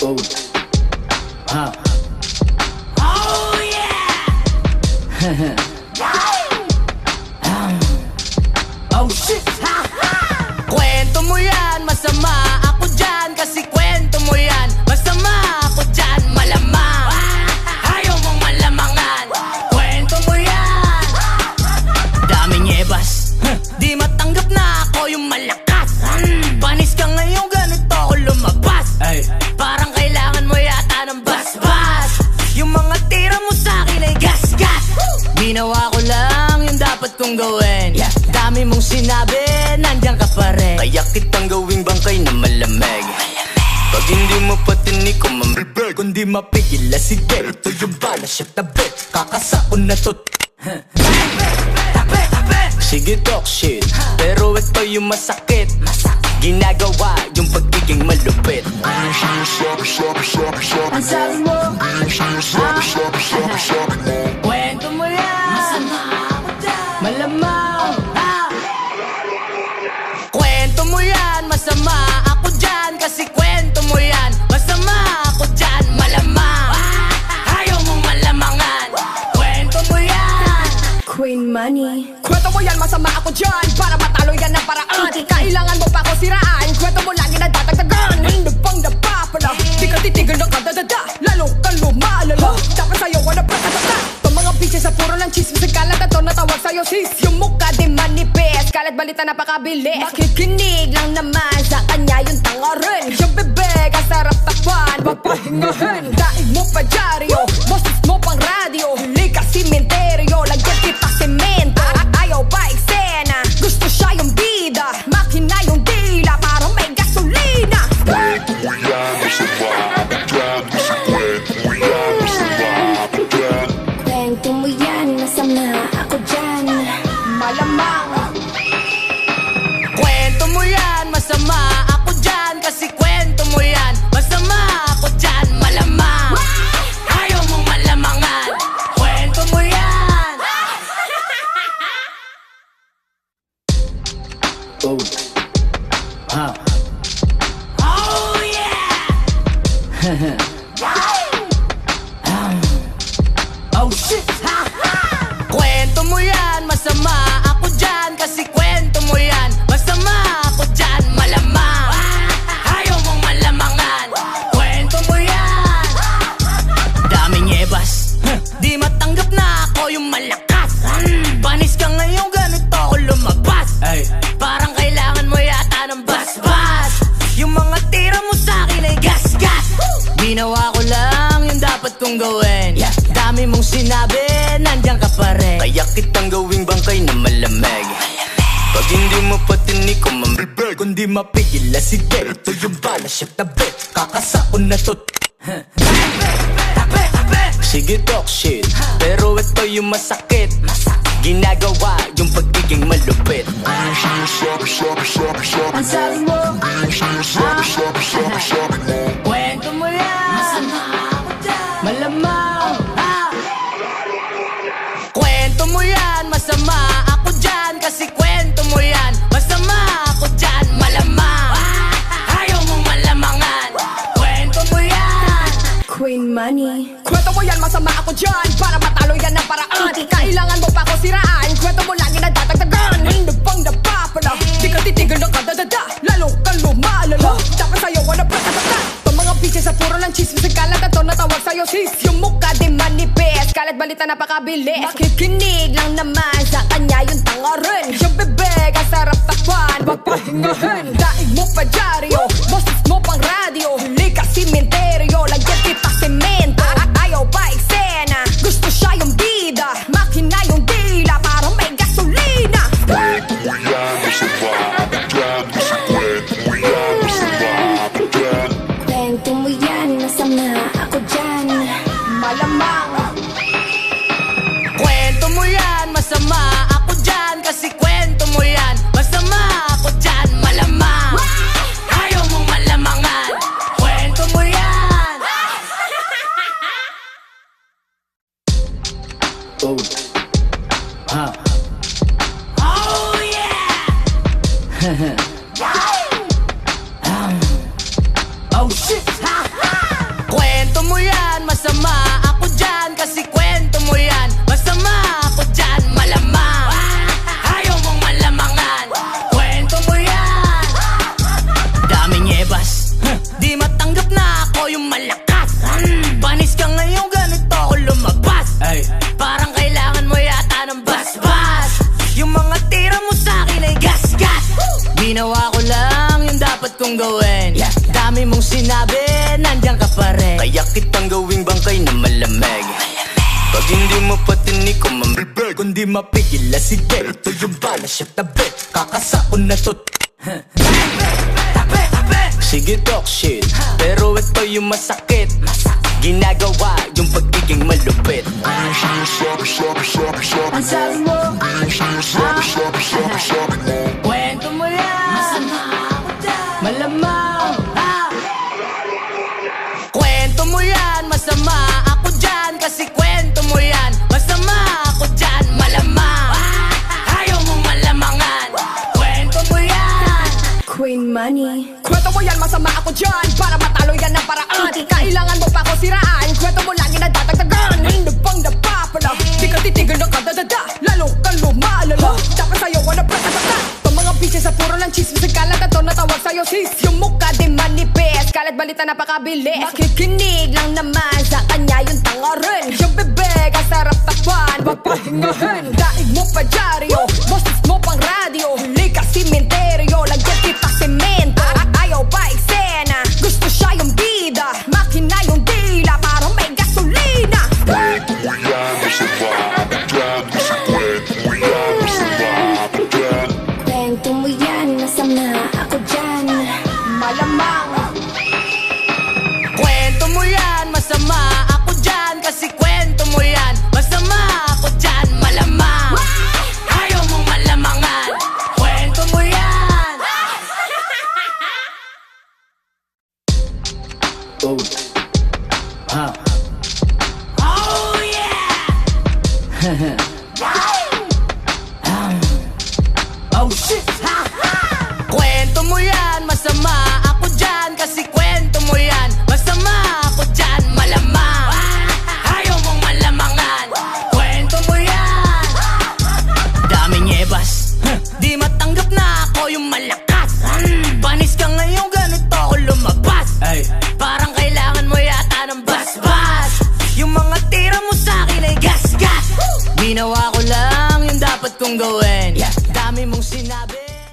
Oh, Oh yeah! Oh shit! Kwento mo yan, masama ako dyan. Kasi kwento mo yan, masama ako dyan. Malamang, ayaw mong malamangan. Kwento mo yan, daming ebas. Di matanggap na ako yung malakas. Panis ka ngayon, ganito ako lumabas. Parang kailangan mo yata ng basbas. Yung mga tira mo sa'kin ay gas-gas. Ginawa ko lang yung dapat kong gawin. Dami mong sinabi, nandiyan ka pa rin. Kaya kitang gawing bangkay na malamig. Pag hindi mo patinig ko mamibig. Kundi mapigil na sige, ito yung bala siya tabi. Kakasako na to. Sige talk shit, pero ito yung masakit. Ginagawa yung pagiging malupit. Ang sabi mo, kwento mo yan, masama ako dyan. Malamang, kwento mo yan, masama ako dyan. Kasi kwento mo yan, masama ako dyan. Malamang, ayaw mong malamangan. Kwento mo yan, Queen Money. Kwento mo yan, masama ako dyan. Para matalo yan ang paraan. Kailangan mo pa ako siraan. Kwento mo lagi na dadagdagan. Hindi pang napapala. Di ka titigil ng kadadada. Lalo kang lumalala. Dapat sa'yo wala pa katata. Pag mga bitches sa puro ng chismis. Ang kalat na to natawag sa'yo sis. Yung mukha di manipis. Kalat balita napakabilis. Makikinig lang naman sa kanya yung tanga rin. Yung bebek ang sarap takpan. Papahingahin. Daig mo pa dyaryo. Boses mo pang radyo. Huli ka simenteryo. Lagyan kita semento. Ayaw pa eksena. Gusto siya yung bida. Makina yung dila. Parang may gasolina. Kwento mo yan, masama ako dyan. Malamang. kwento mo yan, masama ako dyan. Kasi kwento mo yan, masama ako dyan. Malamang, ayaw mong malamangan. Kwento mo yan. oh, Oh yeah! Oh shit! Kwento mo yan, masama ako dyan. Kasi kwento mo yan, masama ako dyan. Malamang, ayaw mong malamangan. Kwento mo yan, daming ebas. Di matanggap na ako yung malakas. Panis ka ngayon, ganito ako lumabas. Parang kailangan mo yata ng basbas. Yung mga tira mo sa'kin ay gas-gas. Ginawa ko lang yung dapat kong gawin. Dami mong sinabi, nandiyan ka pa rin. Kaya kitang gawing bangkay na malamig. Pag hindi mo patinig ko mamibig. Kundi mapigil na sige, ito yung bala siya tabi. Kakasako na to. Sige talk shit, pero ito yung masakit. Ginagawa yung pagiging malupit. Ang sabi mo, kwento mo yan, masama ako dyan. Malamang, kwento mo yan, masama ako dyan. Kasi kwento mo yan, masama ako dyan. Malamang, ayaw mong malamangan. Kwento mo yan, Queen Money. Kwento mo yan, masama ako dyan. Para matalo yan ang paraan. Kailangan mo pa ako siraan. Kwento mo lagi na dadagdagan. Hindi pang napapala. Di ka titigil ng kadadada. Lalo kang lumalala. Dapat sa'yo wala pa katata. Pag mga bitches sa puro ng chismis. Ang kalat na to natawag sa'yo sis. Yung mukha di manipis. Kalat balita napakabilis. Makikinig lang naman sa kanya yung tanga rin. Yung bebek ang sarap takpan. Papahingahin. Daig mo pa dyaryo. Boses mo pang radyo. Huli ka simenteryo. Lagyan kita semento. Ayaw pa eksena. Gusto siya yung bida. Makina yung dila. Parang may gasolina. Kwento mo yan, masama ako dyan. Malamang. kwento mo yan, masama ako dyan. Kasi kwento mo yan, masama ako dyan. Malamang, ayaw mong malamangan. Kwento mo yan. oh, Oh yeah! Oh shit! yan, masama ako dyan. Kasi kwento mo yan, masama ako dyan, malamang. Ayaw mong malamangan, kwento mo yan. Daming ebas, di matanggap na ako yung malakas. Panis ka ngayon, ganito ako lumabas. Parang kailangan mo yata ng basbas. Yung mga tira mo sa'kin ay gasgas. Ginawa ko lang yung dapat kong gawin. Dami mong sinabi, nandiyan ka pa rin. Kaya kitang gawing bangkay na malamig. Pag hindi mo patinig ko mamibig, kundi mapigil na sige. Ito yung bala siya tabi, kakasako na to. Sige talk shit, pero ito yung masakit. Ginagawa yung pagiging malupit. Ang sabi mo, kwento mo yan, masama ako dyan, malamang. Kwento mo yan, masama ako dyan. Kasi kwento mo yan, masama ako dyan, malamang. Ayaw mong malamangan, kwento mo yan. Queen Money. Kwento mo yan, masama ako dyan. Para matalo yan ng paraan. Kailangan mo pa ako siraan. Kwento mo lagi na dadagdagan. Hindi pang napapala, di ka titigil ng kadadada. Lalo kang lumalala, dapat sa'yo wala pagkatata. Pag mga bitches sa puro ng chismis, ang kalat na to natawag sa'yo sis. Yung mukha di manipis, kalat balita napakabilis. Makikinig lang naman sa kanya yung tanga rin. Yung bibig ang sarap takpan, papahingahin. Daig mo pa dyaryo, boses mo pang radyo. Huli ka simenteryo, lagyan kita semento. Ayaw pa eksena, gusto siya yung bida. Makina yung dila, parang may gasolina. Kwento mo yan, masama ako dyan. Malamang. Kwento mo yan, masama ako dyan. Kasi kwento mo yan, masama ako dyan, malamang. Ayaw mong malamangan, kwento mo yan. Oh, ha. Oh yeah. Oh shit. Kwento mo yan, masama